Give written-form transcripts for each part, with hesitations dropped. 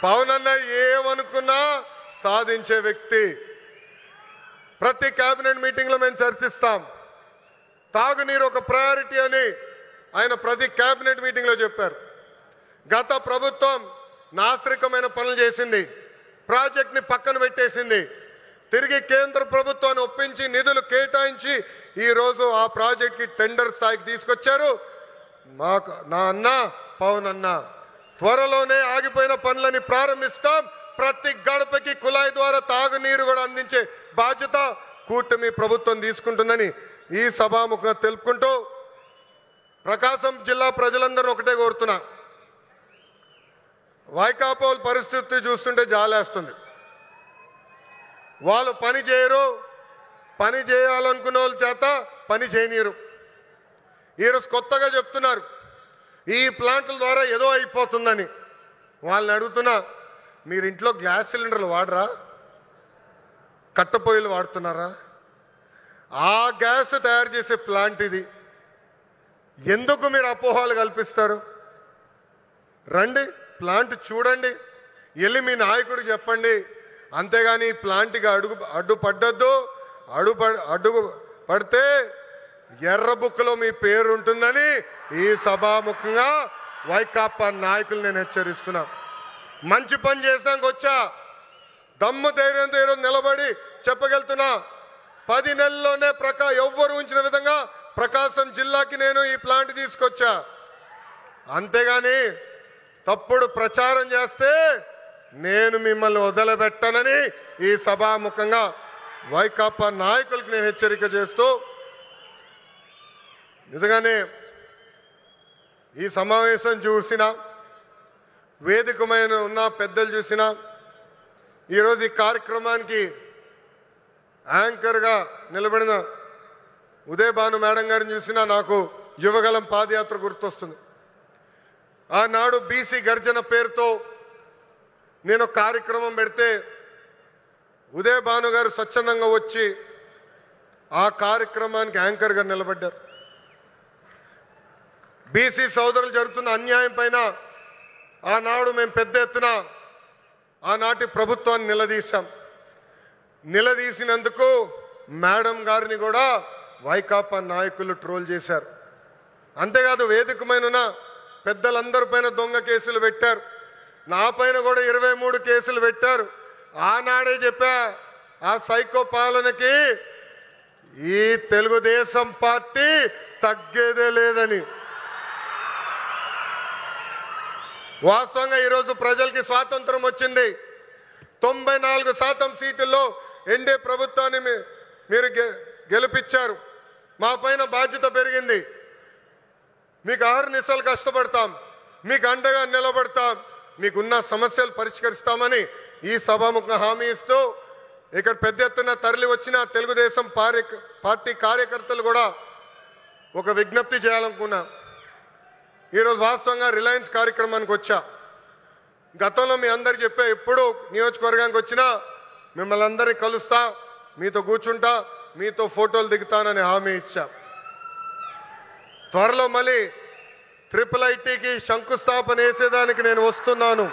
పవన్ అన్న ఏమనుకున్నా సాధించే వ్యక్తి. ప్రతి కేబినెట్ మీటింగ్లో మేము చర్చిస్తాం. తాగునీరు ఒక ప్రయారిటీ అని ఆయన ప్రతి కేబినెట్ మీటింగ్లో చెప్పారు. గత ప్రభుత్వం నాశరికమైన పనులు చేసింది, ప్రాజెక్ట్ని పక్కన పెట్టేసింది. తిరిగి కేంద్ర ప్రభుత్వాన్ని ఒప్పించి నిధులు కేటాయించి ఈరోజు ఆ ప్రాజెక్ట్కి టెండర్ స్థాయికి తీసుకొచ్చారు. నా అన్న పవన్ అన్న త్వరలోనే ఆగిపోయిన పనులని ప్రారంభిస్తాం. ప్రతి గడపకి కుళాయి ద్వారా తాగునీరు కూడా అందించే బాధ్యత కూటమి ప్రభుత్వం తీసుకుంటుందని ఈ సభాముఖంగా తెలుపుకుంటూ ప్రకాశం జిల్లా ప్రజలందరూ ఒకటే కోరుతున్నా, వైకాపోల్ పరిస్థితి చూస్తుంటే జాలేస్తుంది. వాళ్ళు పని చేయరు, పని చేయాలనుకున్న వాళ్ళ చేత పని చేయనీరు. ఈరోజు కొత్తగా చెప్తున్నారు ఈ ప్లాంట్ల ద్వారా ఏదో అయిపోతుందని. వాళ్ళని అడుగుతున్నా, మీరు ఇంట్లో గ్యాస్ సిలిండర్లు వాడరా? కట్టెపొయ్యిలు వాడుతున్నారా? ఆ గ్యాస్ తయారు చేసే ప్లాంట్ ఇది. ఎందుకు మీరు అపోహలు కల్పిస్తారు? రండి, ప్లాంట్ చూడండి, వెళ్ళి మీ నాయకుడు చెప్పండి. అంతేగాని ఈ ప్లాంట్కి అడ్డు పడితే ఎర్ర బుక్లో మీ పేరు ఉంటుందని ఈ సభాముఖంగా వైకాపా నాయకులు నేను హెచ్చరిస్తున్నా. మంచి పని చేసాక వచ్చా, దమ్ము ధైర్యంతో ఈరోజు నిలబడి చెప్పగలుగుతున్నా. 10 నెలల్లోనే ఎవ్వరు ఉంచిన విధంగా ప్రకాశం జిల్లాకి నేను ఈ ప్లాంట్ తీసుకొచ్చా. అంతేగాని తప్పుడు ప్రచారం చేస్తే నేను మిమ్మల్ని వదిలిపెట్టనని ఈ సభాముఖంగా వైకాపా నాయకులకు నేను హెచ్చరిక చేస్తూ, నిజంగానే ఈ సమావేశం చూసినా, వేదికమైన ఉన్న పెద్దలు చూసినా, ఈరోజు ఈ కార్యక్రమానికి యాంకర్గా నిలబడిన ఉదయభాను మేడం గారిని చూసినా నాకు యువగలం పాదయాత్ర గుర్తొస్తుంది. ఆనాడు బీసీ గర్జన పేరుతో నేను కార్యక్రమం పెడితే ఉదయభాను గారు స్వచ్ఛందంగా వచ్చి ఆ కార్యక్రమానికి యాంకర్గా నిలబడ్డారు. బీసీ సోదరులు జరుగుతున్న అన్యాయం పైన ఆనాడు మేము పెద్ద ఎత్తున ఆనాటి ప్రభుత్వాన్ని నిలదీశాం. నిలదీసినందుకు మేడం గారిని కూడా వైకాపా నాయకులు ట్రోల్ చేశారు. అంతేకాదు వేదికమైన పెద్దలందరి పైన దొంగ కేసులు పెట్టారు. నా పైన కూడా 23 కేసులు పెట్టారు. ఆనాడే చెప్పా, ఆ సైకో పాలనకి ఈ తెలుగుదేశం పార్టీ తగ్గేదే లేదని. వాస్తవంగా ఈరోజు ప్రజలకి స్వాతంత్రం వచ్చింది. 94% సీటుల్లో ఎన్డీఏ ప్రభుత్వాన్ని మీరు గెలిపించారు. మా పైన బాధ్యత పెరిగింది. మీకు అహర్నిశలు కష్టపడతాం, మీకు అండగా నిలబడతాం, మీకున్న సమస్యలు పరిష్కరిస్తామని ఈ సభాముఖంగా హామీ ఇస్తూ, ఇక్కడ పెద్ద ఎత్తున తరలి వచ్చిన తెలుగుదేశం పార్టీ కార్యకర్తలు కూడా ఒక విజ్ఞప్తి చేయాలనుకున్నా. ఈరోజు వాస్తవంగా రిలయన్స్ కార్యక్రమానికి వచ్చా. గతంలో మీ అందరు చెప్పే, ఎప్పుడు నియోజకవర్గానికి వచ్చినా మిమ్మల్ని అందరినీ కలుస్తా, మీతో కూర్చుంటా, మీతో ఫోటోలు దిగుతానని హామీ ఇచ్చా. త్వరలో మళ్ళీ IIITకి శంకుస్థాపన వేసేదానికి నేను వస్తున్నాను.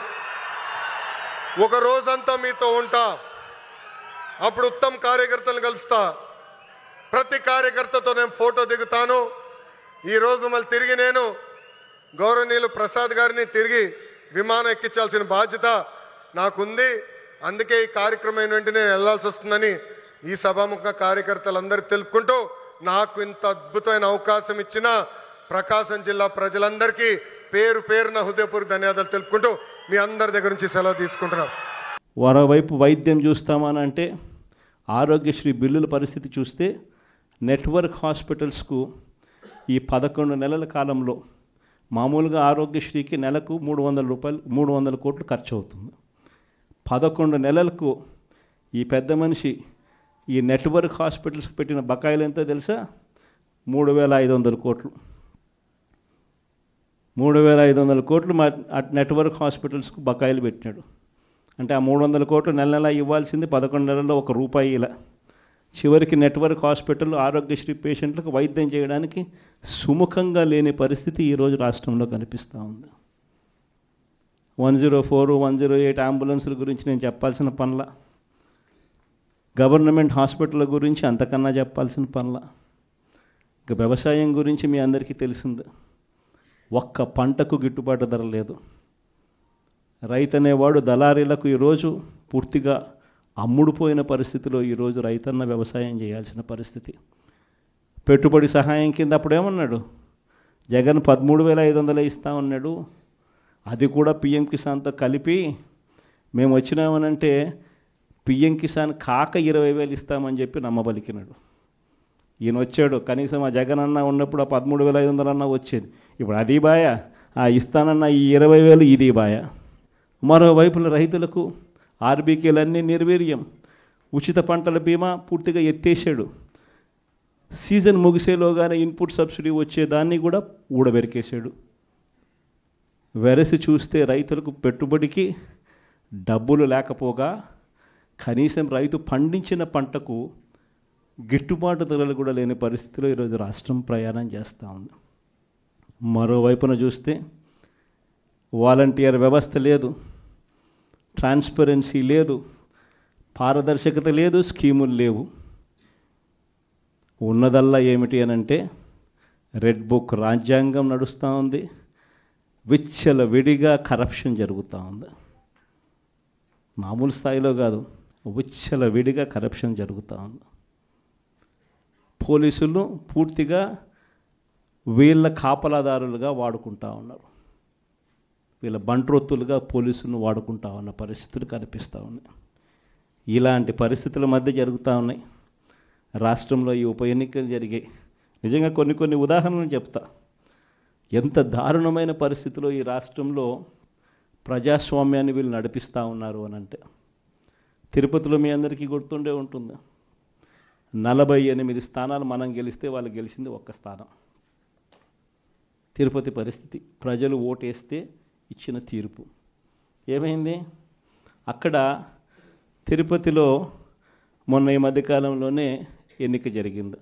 ఒక రోజంతా మీతో ఉంటా. అప్పుడు ఉత్తమ కార్యకర్తలు కలుస్తా. ప్రతి కార్యకర్తతో నేను ఫోటో దిగుతాను. ఈరోజు మళ్ళీ తిరిగి నేను గౌరవనీయులు ప్రసాద్ గారిని తిరిగి విమానం ఎక్కించాల్సిన బాధ్యత నాకుంది. అందుకే ఈ కార్యక్రమం వెంటనే నేను వెళ్లాల్సి వస్తుందని ఈ సభాముఖ కార్యకర్తలందరూ తెలుపుకుంటూ, నాకు ఇంత అద్భుతమైన అవకాశం ఇచ్చిన ప్రకాశం జిల్లా ప్రజలందరికీ పేరు పేరున హృదయపూర్వక ధన్యవాదాలు తెలుపుకుంటూ మీ అందరి దగ్గర నుంచి సెలవు తీసుకుంటున్నాం. మరోవైపు వైద్యం చూస్తామనంటే ఆరోగ్యశ్రీ బిల్లుల పరిస్థితి చూస్తే నెట్వర్క్ హాస్పిటల్స్కు ఈ 11 నెలల కాలంలో మామూలుగా ఆరోగ్యశ్రీకి నెలకు 300 కోట్లు ఖర్చు అవుతుంది. 11 నెలలకు ఈ పెద్ద మనిషి ఈ నెట్వర్క్ హాస్పిటల్స్కి పెట్టిన బకాయిలు ఎంతో తెలుసా? 3,500 కోట్లు. 3,500 కోట్లు మా నెట్వర్క్ హాస్పిటల్స్కు బకాయిలు పెట్టినాడు. అంటే ఆ 300 కోట్లు నెల నెల ఇవ్వాల్సింది 11 నెలల్లో ₹1 ఇలా. చివరికి నెట్వర్క్ హాస్పిటల్ ఆరోగ్యశ్రీ పేషెంట్లకు వైద్యం చేయడానికి సుముఖంగా లేని పరిస్థితి ఈరోజు రాష్ట్రంలో కనిపిస్తూ ఉంది. 104, 108 అంబులెన్సుల గురించి నేను చెప్పాల్సిన పనుల, గవర్నమెంట్ హాస్పిటల్ గురించి అంతకన్నా చెప్పాల్సిన పనుల, ఇక వ్యవసాయం గురించి మీ అందరికీ తెలిసింది. ఒక్క పంటకు గిట్టుబాటు ధర లేదు. రైతు అనేవాడు దళారీలకు ఈరోజు పూర్తిగా అమ్ముడుపోయిన పరిస్థితిలో ఈరోజు రైతన్న వ్యవసాయం చేయాల్సిన పరిస్థితి. పెట్టుబడి సహాయం కింద అప్పుడేమన్నాడు, జగన్ 13,500 ఇస్తామన్నాడు. అది కూడా పిఎం కిసాన్తో కలిపి మేము వచ్చినామనంటే పిఎం కిసాన్ కాక 20,000 ఇస్తామని చెప్పి నమ్మబలికినాడు. ఈయన వచ్చాడు, కనీసం ఆ జగన్ అన్న ఉన్నప్పుడు ఆ 13,500 అన్న వచ్చేది. ఇప్పుడు అది బాయ, ఆ ఇస్తానన్న ఈ 20,000 ఇది బాయ. మరోవైపున రైతులకు ఆర్బీకేలన్నీ నిర్వీర్యం. ఉచిత పంటల బీమా పూర్తిగా ఎత్తేసాడు. సీజన్ ముగిసేలోగానే ఇన్పుట్ సబ్సిడీ వచ్చేదాన్ని కూడా ఊడబెరికేశాడు. వెరసి చూస్తే రైతులకు పెట్టుబడికి డబ్బులు లేకపోగా కనీసం రైతు పండించిన పంటకు గిట్టుబాటు ధరలు కూడా లేని పరిస్థితిలో ఈరోజు రాష్ట్రం ప్రయాణం చేస్తూ ఉంది. మరోవైపున చూస్తే వాలంటీర్ వ్యవస్థ లేదు, ట్రాన్స్పరెన్సీ లేదు, పారదర్శకత లేదు, స్కీములు లేవు. ఉన్నదల్లా ఏమిటి అనంటే రెడ్ బుక్ రాజ్యాంగం నడుస్తూ ఉంది, విచ్చల విడిగా కరప్షన్ జరుగుతూ ఉంది. మామూలు స్థాయిలో కాదు, విచ్చల విడిగా కరప్షన్ జరుగుతూ ఉంది. పోలీసులు పూర్తిగా వీళ్ళ కాపలాదారులుగా వాడుకుంటా ఉన్నారు, వీళ్ళ బంట్రొత్తులుగా పోలీసులను వాడుకుంటా ఉన్న పరిస్థితులు కనిపిస్తూ ఉన్నాయి. ఇలాంటి పరిస్థితుల మధ్య జరుగుతూ ఉన్నాయి. రాష్ట్రంలో ఈ ఉప ఎన్నికలు జరిగాయి. నిజంగా కొన్ని ఉదాహరణలు చెప్తా. ఎంత దారుణమైన పరిస్థితిలో ఈ రాష్ట్రంలో ప్రజాస్వామ్యాన్ని వీళ్ళు నడిపిస్తూ ఉన్నారు అని అంటే, తిరుపతిలో మీ అందరికీ గుర్తుండే ఉంటుంది, 48 స్థానాలు మనం గెలిస్తే వాళ్ళు గెలిచింది 1 స్థానం. తిరుపతి పరిస్థితి, ప్రజలు ఓటేస్తే ఇచ్చిన తీర్పు ఏమైంది? అక్కడ తిరుపతిలో మొన్న ఈ మధ్యకాలంలోనే ఎన్నిక జరిగింది,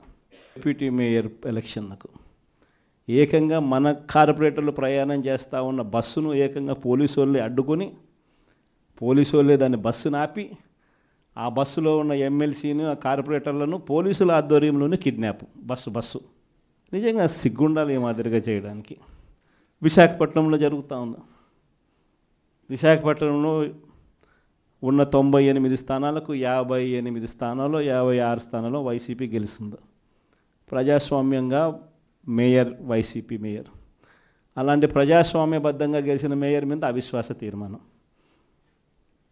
డిప్యూటీ మేయర్ ఎలక్షన్లకు. ఏకంగా మన కార్పొరేటర్లు ప్రయాణం చేస్తూ ఉన్న బస్సును ఏకంగా పోలీసు వాళ్ళే అడ్డుకొని, పోలీసు వాళ్ళే దాన్ని బస్సును ఆపి, ఆ బస్సులో ఉన్న ఎమ్మెల్సీని, ఆ కార్పొరేటర్లను పోలీసుల ఆధ్వర్యంలోనే కిడ్నాప్. బస్సు నిజంగా సిగ్గుండాలి ఈ మాదిరిగా చేయడానికి. విశాఖపట్నంలో జరుగుతూ ఉంది. విశాఖపట్నంలో ఉన్న 98 స్థానాలకు 58 స్థానాల్లో 56 స్థానాల్లో వైసీపీ గెలుస్తుంది. ప్రజాస్వామ్యంగా మేయర్, వైసీపీ మేయర్. అలాంటి ప్రజాస్వామ్యబద్ధంగా గెలిచిన మేయర్ మీద అవిశ్వాస తీర్మానం.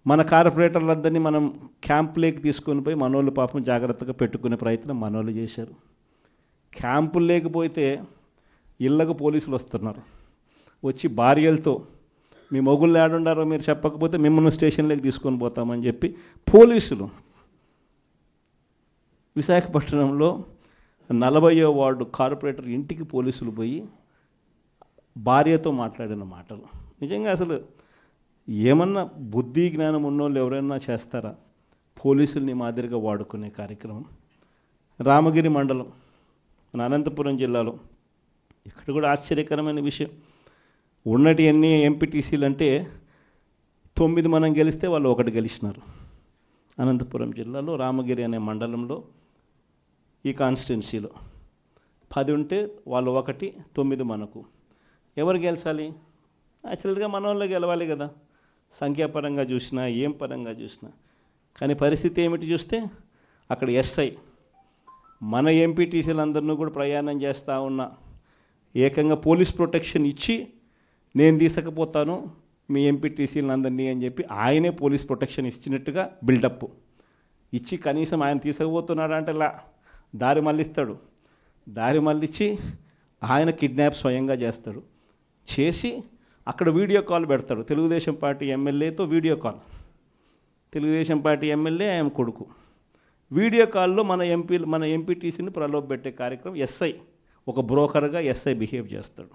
మన కార్పొరేటర్లందరినీ మనం క్యాంపులోకి తీసుకొని పోయి మనోళ్ళు పాపం జాగ్రత్తగా పెట్టుకునే ప్రయత్నం మనోళ్ళు చేశారు. క్యాంపులు లేకపోతే ఇళ్ళకు పోలీసులు వస్తున్నారు, వచ్చి భార్యలతో మీ మొగుళ్ళు ఏడుండారో మీరు చెప్పకపోతే మిమ్మల్ని స్టేషన్లోకి తీసుకొని పోతామని చెప్పి పోలీసులు. విశాఖపట్నంలో 40వ వార్డు కార్పొరేటర్ ఇంటికి పోలీసులు పోయి భార్యతో మాట్లాడిన మాటలు నిజంగా అసలు ఏమన్నా బుద్ధి జ్ఞానం ఉన్నోళ్ళు ఎవరైనా చేస్తారా? పోలీసుల్ని మాదిరిగా వాడుకునే కార్యక్రమం. రామగిరి మండలం, మన అనంతపురం జిల్లాలో, ఇక్కడ కూడా ఆశ్చర్యకరమైన విషయం. ఉన్నటి ఎన్ని ఎంపీటీసీలు అంటే 9 మనం గెలిస్తే వాళ్ళు 1 గెలిచినారు. అనంతపురం జిల్లాలో రామగిరి అనే మండలంలో ఈ కాన్స్టిట్యున్సీలో 10 ఉంటే వాళ్ళు 1, 9 మనకు. ఎవరు గెలిచాలి? యాక్చువల్గా మన వాళ్ళే గెలవాలి కదా, సంఖ్యాపరంగా చూసినా ఏం పరంగా చూసినా. కానీ పరిస్థితి ఏమిటి చూస్తే అక్కడ ఎస్ఐ మన ఎంపీటీసీలందరినీ కూడా ప్రయాణం చేస్తూ ఉన్న ఏకంగా పోలీస్ ప్రొటెక్షన్ ఇచ్చి నేను తీసుకుపోతాను మీ ఎంపీటీసీలందరినీ అని చెప్పి ఆయనే పోలీస్ ప్రొటెక్షన్ ఇచ్చినట్టుగా బిల్డప్ ఇచ్చి కనీసం ఆయన తీసుకుపోతున్నాడు అంటే దారి మళ్ళిస్తాడు. దారి మళ్ళించి ఆయన కిడ్నాప్ స్వయంగా చేస్తాడు. చేసి అక్కడ వీడియో కాల్ పెడతాడు. తెలుగుదేశం పార్టీ ఎమ్మెల్యేతో video call, Telugu Desam party MLA ఆయన కొడుకు. వీడియో కాల్లో మన ఎంపీటీసీని ప్రలోభ పెట్టే కార్యక్రమం. ఎస్ఐ ఒక బ్రోకర్గా ఎస్ఐ బిహేవ్ చేస్తాడు.